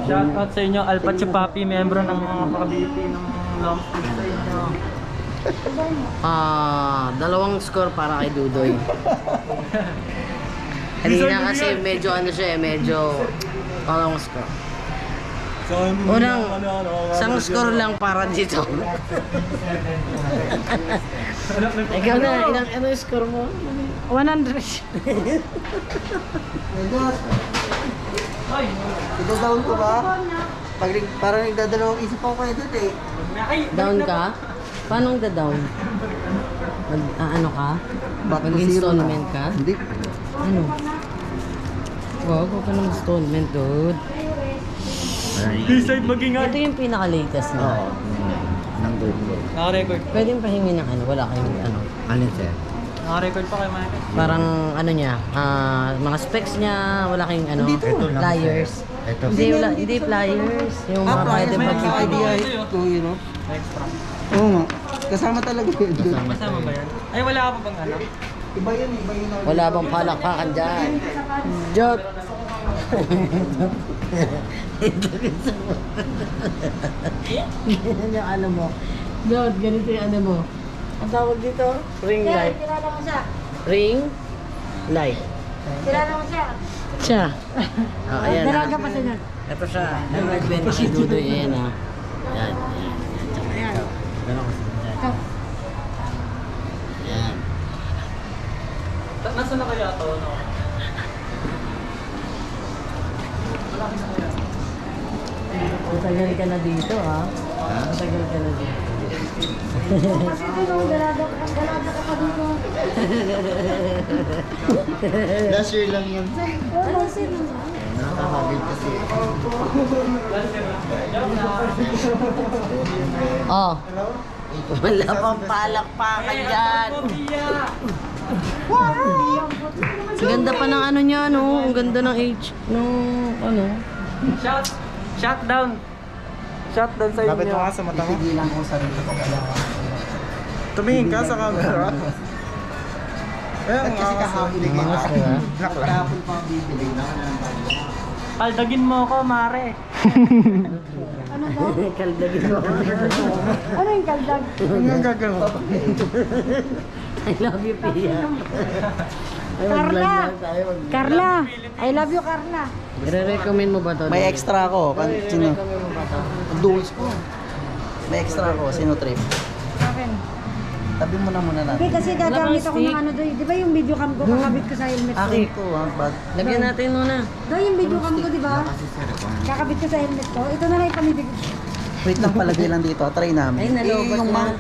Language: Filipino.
Shoutout sa inyo, Alpha Chupapi, membro ng mga Pakabiti ng long sleeve sa inyo. Dalawang score para kay Dudoy. Kanina kasi medyo ano siya medyo dalawang score. Unang, isang score lang para dito. Ikaw na, ano yung score mo? 100. Ito-down ko ba? Parang nagdadalawang isip ako kayo doon eh. Down ka? Paano ang da-down? Ano ka? Mag-installment ka? Hindi. Ano? Wag ka ng installment, dude. Decide mag-ingat. Ito yung pinaka-latest na. Naka-record. Pwede yung pahingi ng ano, wala kayong ano. Alin sir? Naka-record pa kayo, Michael. Parang ano niya, mga specs niya, wala kayong ano, flyers. Ito. Hindi, hindi flyers. Yung mga pwede pag idea ito, you know? Extra. Oo nga. Kasama talaga yun. Kasama ba yan? Ay, wala ka pa bang ano? Iba yun. Wala bang palakpakan dyan? Jot! Ganyan yung ano mo. Jot, ganito yung ano mo. Ang tawag dito? Ring light. Kilala mo siya. Ring light. Kilala mo siya. Siya. Ayan. Dalaga pa siya. Ito siya. Ang nagbenta si Dudoy. Ayan ha. Ayan. Ayan. Ganon kasi dyan. Ayan. Nasaan na kaya ito? No? Matagal ka na dito ha. Matagal ka na dito. Kasi dito, dalaga ka pa dito. Last year lang yun. Ano sino? Nakakagay kasi. Oh. Wala pang palakpakan dyan. Ang ganda pa ng ano niya, no? Ang ganda ng age. Nung ano. Shutdown. Shutdown sa inyo. Lapit mo nga sa mata mo. Pigilan ko sarili ko. Tumingin ka sa camera. At kasi kahapon eh. Angas ka ba? Kahapon pa ang bibili. Paldagin mo ako, Mare. Ano daw? Kaldagin mo. Ano yung kaldag? Ano ang gagawin? I love you, Pia. Ay, Carla! mag-vlog na tayo, mag-vlog. Carla! I love you, Carla. I-recommend mo ba to? May extra ako. Sino? I-recommend mo ba to? Duals ko. May extra ako. Sino trip? Akin. Tabi mo na muna Okay, natin. kasi gagamit ako stick. ng ano doon. Di ba yung video cam ko kakabit ko sa helmet ko? Akin ko ha. Bag. Lagyan natin muna. Doon yung video cam ko, di ba? Kakabit ko sa helmet ko. Ito na lang yung pamibig. Wait lang palagay lang dito. Try namin. Ay, nalobat yung na. mga